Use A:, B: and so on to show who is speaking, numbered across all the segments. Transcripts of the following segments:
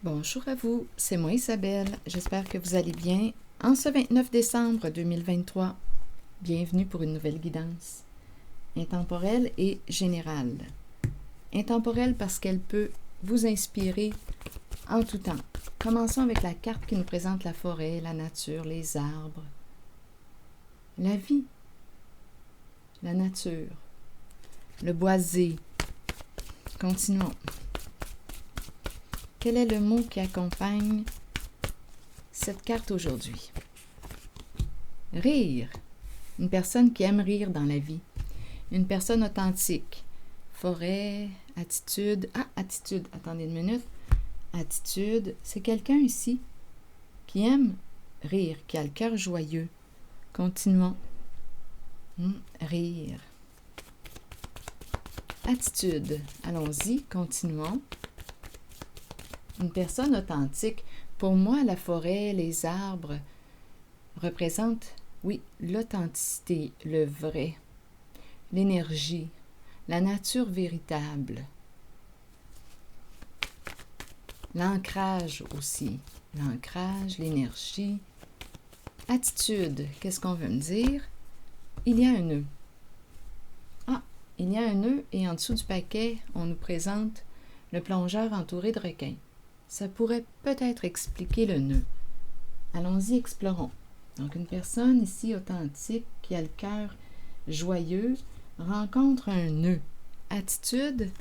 A: Bonjour à vous, c'est moi Isabelle. J'espère que vous allez bien. En ce 29 décembre 2023, bienvenue pour une nouvelle guidance. Intemporelle et générale. Intemporelle parce qu'elle peut vous inspirer en tout temps. Commençons avec la carte qui nous présente la forêt, la nature, les arbres, la vie, la nature, le boisé. Continuons. Quel est le mot qui accompagne cette carte aujourd'hui? Rire. Une personne qui aime rire dans la vie. Une personne authentique. Forêt, attitude. Ah, attitude, attendez une minute. Attitude, c'est quelqu'un ici qui aime rire, qui a le cœur joyeux. Continuons. Rire. Attitude. Allons-y, continuons. Une personne authentique, pour moi, la forêt, les arbres représentent, oui, l'authenticité, le vrai, l'énergie, la nature véritable, l'ancrage aussi, l'ancrage, l'énergie. Attitude, qu'est-ce qu'on veut me dire? Il y a un nœud. Ah, il y a un nœud et en dessous du paquet, on nous présente le plongeur entouré de requins. Ça pourrait peut-être expliquer le nœud. Allons-y, explorons. Donc, une personne ici authentique, qui a le cœur joyeux, rencontre un nœud. Attitude,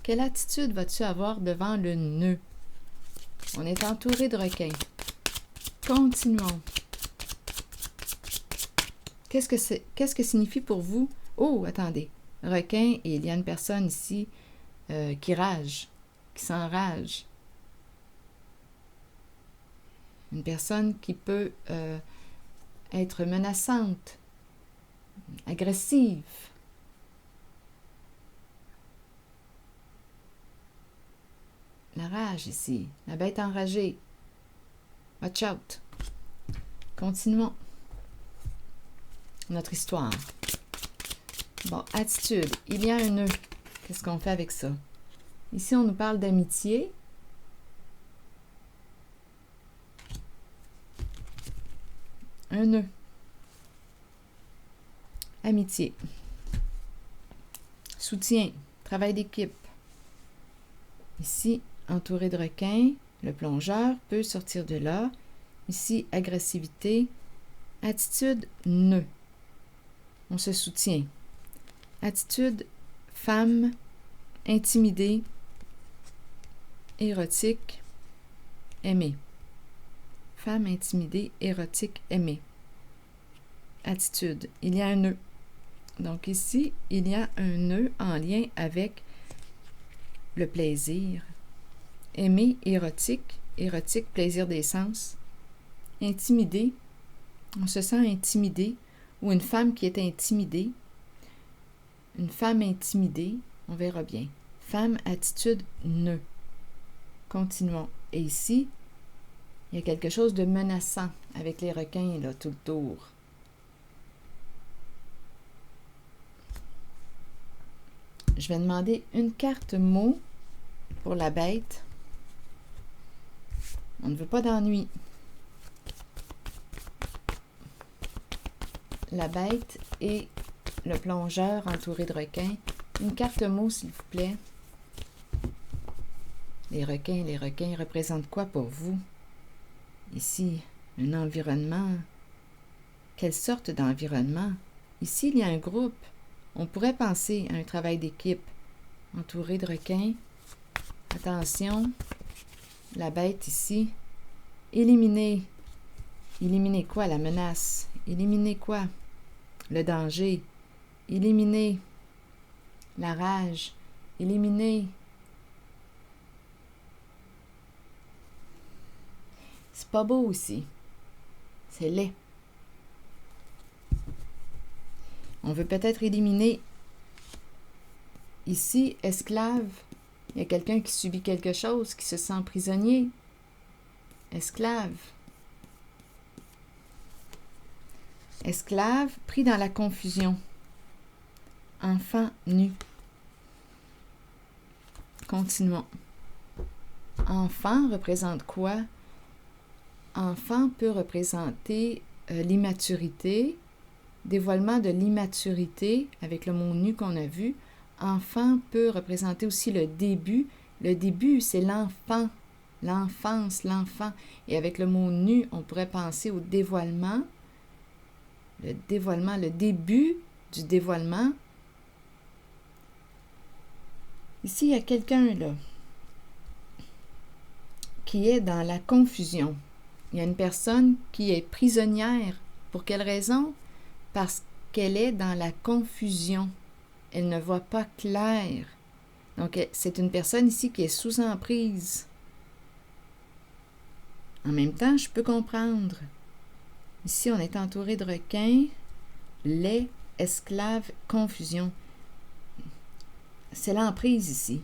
A: quelle attitude vas-tu avoir devant le nœud? On est entouré de requins. Continuons. Qu'est-ce que signifie pour vous? Oh, attendez. Requin, et il y a une personne ici qui rage, qui s'enrage. Une personne qui peut être menaçante, agressive. La rage ici, la bête enragée. Watch out. Continuons notre histoire. Bon, attitude. Il y a un nœud. Qu'est-ce qu'on fait avec ça? Ici, on nous parle d'amitié. Un nœud. Amitié. Soutien. Travail d'équipe. Ici, entouré de requins, le plongeur peut sortir de là. Ici, agressivité. Attitude, nœud. On se soutient. Attitude, femme, intimidée, érotique, aimée. Femme intimidée, érotique, aimée. Attitude. Il y a un nœud. Donc ici, il y a un nœud en lien avec le plaisir. Aimé, érotique. Érotique, plaisir des sens. Intimidé. On se sent intimidé. Ou une femme qui est intimidée. Une femme intimidée. On verra bien. Femme, attitude, nœud. Continuons. Et ici, il y a quelque chose de menaçant avec les requins là, tout le tour. Je vais demander une carte mot pour la bête. On ne veut pas d'ennui. La bête et le plongeur entouré de requins. Une carte mot, s'il vous plaît. Les requins représentent quoi pour vous? Ici, un environnement. Quelle sorte d'environnement? Ici, il y a un groupe. On pourrait penser à un travail d'équipe. Entouré de requins. Attention, la bête ici. Éliminer. Éliminer quoi? La menace. Éliminer quoi? Le danger. Éliminer la rage. Éliminer. C'est pas beau aussi. C'est laid. On veut peut-être éliminer ici, esclave. Il y a quelqu'un qui subit quelque chose, qui se sent prisonnier. Esclave. Esclave pris dans la confusion. Enfant nu. Continuons. Enfant représente quoi? Enfant peut représenter l'immaturité, dévoilement de l'immaturité avec le mot nu qu'on a vu. Enfant peut représenter aussi le début. Le début, c'est l'enfant, l'enfance, l'enfant. Et avec le mot nu, on pourrait penser au dévoilement. Le dévoilement, le début du dévoilement. Ici, il y a quelqu'un là qui est dans la confusion. Il y a une personne qui est prisonnière. Pour quelle raison? Parce qu'elle est dans la confusion. Elle ne voit pas clair. Donc, c'est une personne ici qui est sous emprise. En même temps, je peux comprendre. Ici, on est entouré de requins, lait, esclaves, confusion. C'est l'emprise ici.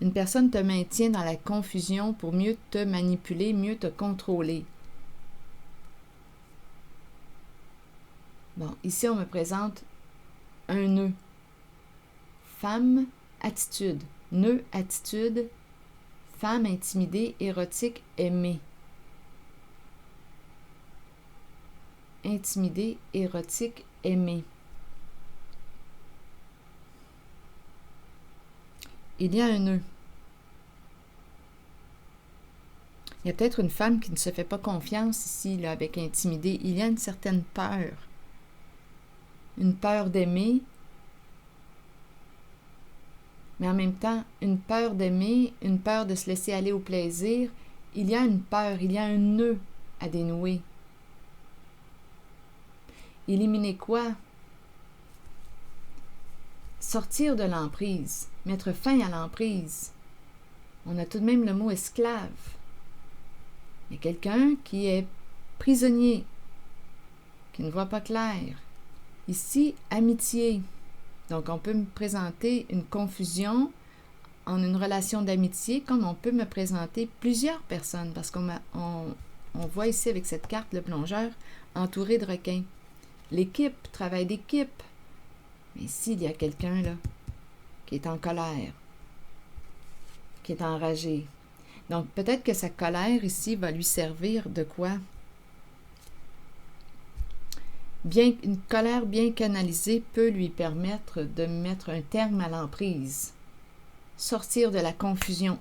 A: Une personne te maintient dans la confusion pour mieux te manipuler, mieux te contrôler. Bon, ici, on me présente un nœud. Femme, attitude. Nœud, attitude. Femme intimidée, érotique, aimée. Intimidée, érotique, aimée. Il y a un nœud. Il y a peut-être une femme qui ne se fait pas confiance ici, là, avec intimidée. Il y a une certaine peur. Une peur d'aimer, mais en même temps, une peur d'aimer, une peur de se laisser aller au plaisir. Il y a une peur, il y a un nœud à dénouer. Éliminer quoi? Sortir de l'emprise, mettre fin à l'emprise. On a tout de même le mot esclave. Il y a quelqu'un qui est prisonnier, qui ne voit pas clair. Ici, amitié. Donc, on peut me présenter une confusion en une relation d'amitié, comme on peut me présenter plusieurs personnes, parce qu'on voit ici avec cette carte, le plongeur, entouré de requins. L'équipe, travail d'équipe. Mais ici, il y a quelqu'un là qui est en colère, qui est enragé. Donc, peut-être que sa colère ici va lui servir de quoi? Une colère bien canalisée peut lui permettre de mettre un terme à l'emprise, sortir de la confusion,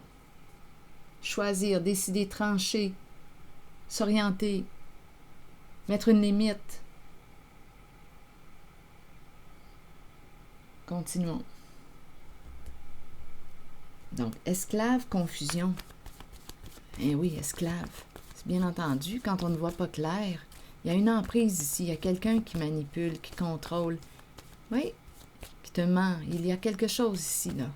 A: choisir, décider, trancher, s'orienter, mettre une limite. Continuons. Donc, esclave, confusion. Eh oui, esclave. C'est bien entendu, quand on ne voit pas clair, il y a une emprise ici, il y a quelqu'un qui manipule, qui contrôle. Oui, qui te ment. Il y a quelque chose ici, là.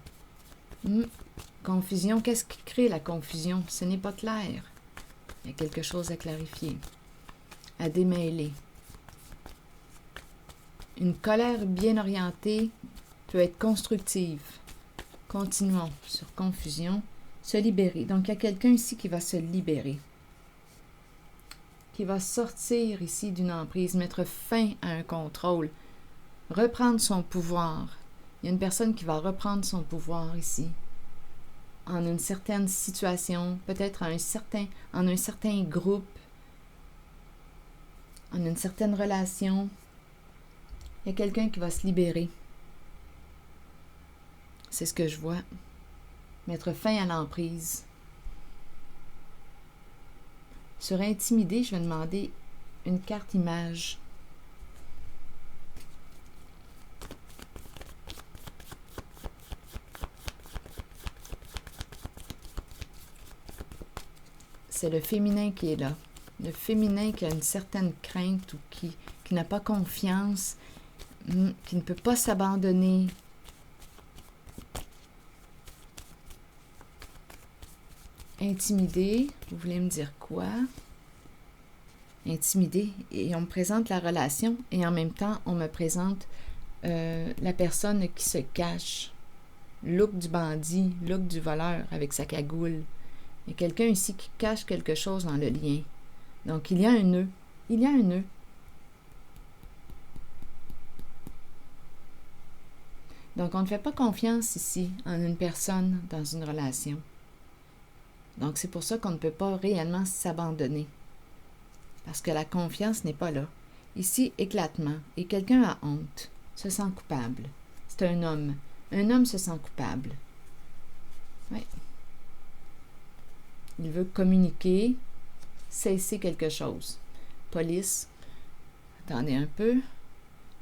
A: Confusion, qu'est-ce qui crée la confusion? Ce n'est pas clair. Il y a quelque chose à clarifier, à démêler. Une colère bien orientée peut être constructive. Continuons sur confusion. Se libérer. Donc, il y a quelqu'un ici qui va se libérer, qui va sortir ici d'une emprise, mettre fin à un contrôle, reprendre son pouvoir. Il y a une personne qui va reprendre son pouvoir ici, en une certaine situation, peut-être en un certain groupe, en une certaine relation. Il y a quelqu'un qui va se libérer. C'est ce que je vois. Mettre fin à l'emprise. Sur intimider, je vais demander une carte image. C'est le féminin qui est là. Le féminin qui a une certaine crainte ou qui n'a pas confiance, qui ne peut pas s'abandonner. Intimider, vous voulez me dire quoi? Intimider, et on me présente la relation, et en même temps, on me présente la personne qui se cache. Look du bandit, look du voleur avec sa cagoule. Il y a quelqu'un ici qui cache quelque chose dans le lien. Donc, il y a un nœud. Il y a un nœud. Donc, on ne fait pas confiance ici en une personne dans une relation. Donc, c'est pour ça qu'on ne peut pas réellement s'abandonner. Parce que la confiance n'est pas là. Ici, éclatement. Et quelqu'un a honte, se sent coupable. C'est un homme. Un homme se sent coupable. Oui. Il veut communiquer, cesser quelque chose. Police. Attendez un peu.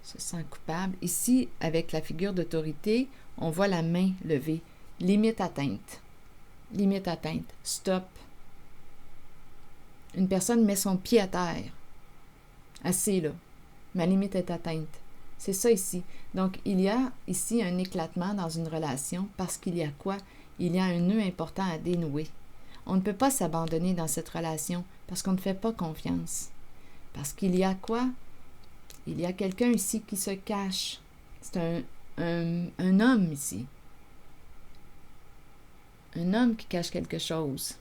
A: Se sent coupable. Ici, avec la figure d'autorité, on voit la main levée. Limite atteinte. Limite atteinte. Stop. Une personne met son pied à terre. Assez là. Ma limite est atteinte. C'est ça ici. Donc, il y a ici un éclatement dans une relation parce qu'il y a quoi? Il y a un nœud important à dénouer. On ne peut pas s'abandonner dans cette relation parce qu'on ne fait pas confiance. Parce qu'il y a quoi? Il y a quelqu'un ici qui se cache. C'est un homme ici. Un homme qui cache quelque chose.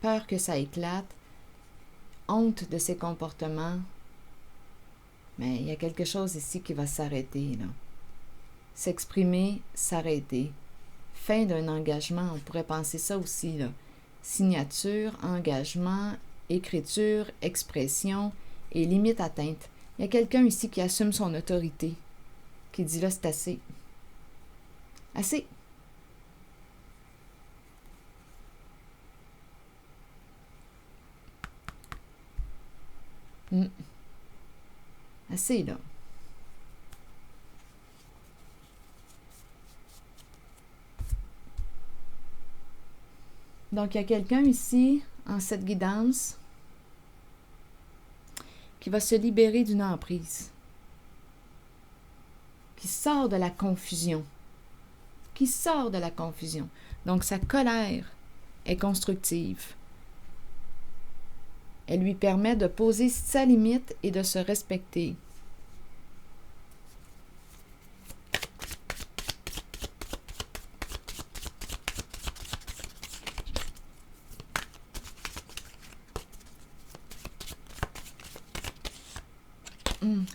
A: Peur que ça éclate. Honte de ses comportements. Mais il y a quelque chose ici qui va s'arrêter, là. S'exprimer, s'arrêter. Fin d'un engagement, on pourrait penser ça aussi, là. Signature, engagement, écriture, expression et limite atteinte. Il y a quelqu'un ici qui assume son autorité, qui dit là, c'est assez. Assez. Assez, là. Donc, il y a quelqu'un ici, en cette guidance, qui va se libérer d'une emprise, qui sort de la confusion, Donc, sa colère est constructive. Elle lui permet de poser sa limite et de se respecter.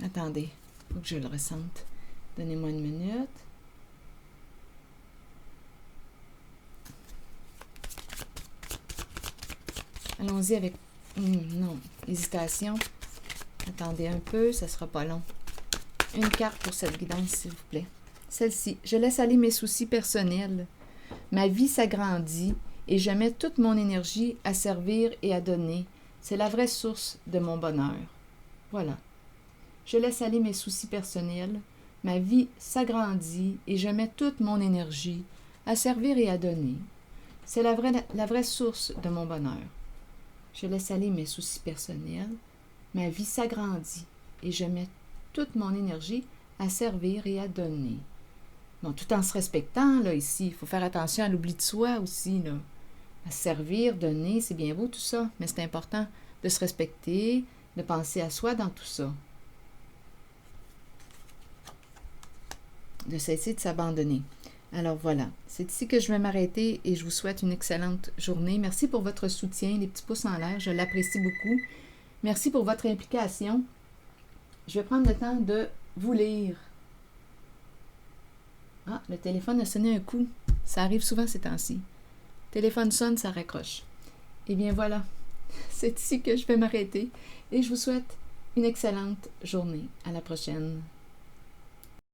A: Attendez, il faut que je le ressente. Donnez-moi une minute. Allons-y avec... non, hésitation. Attendez un peu, ça sera pas long. Une carte pour cette guidance, s'il vous plaît. Celle-ci. Je laisse aller mes soucis personnels. Ma vie s'agrandit et je mets toute mon énergie à servir et à donner. C'est la vraie source de mon bonheur. Voilà. Je laisse aller mes soucis personnels. Ma vie s'agrandit et je mets toute mon énergie à servir et à donner. C'est la vraie source de mon bonheur. Je laisse aller mes soucis personnels. Ma vie s'agrandit et je mets toute mon énergie à servir et à donner. Bon, tout en se respectant, là, ici. Il faut faire attention à l'oubli de soi aussi, là. À servir, donner, c'est bien beau tout ça, mais c'est important de se respecter, de penser à soi dans tout ça. De cesser de s'abandonner. Alors voilà, c'est ici que je vais m'arrêter et je vous souhaite une excellente journée. Merci pour votre soutien, les petits pouces en l'air, je l'apprécie beaucoup. Merci pour votre implication. Je vais prendre le temps de vous lire. Ah, le téléphone a sonné un coup. Ça arrive souvent ces temps-ci. Le téléphone sonne, ça raccroche. Eh bien voilà, c'est ici que je vais m'arrêter et je vous souhaite une excellente journée. À la prochaine.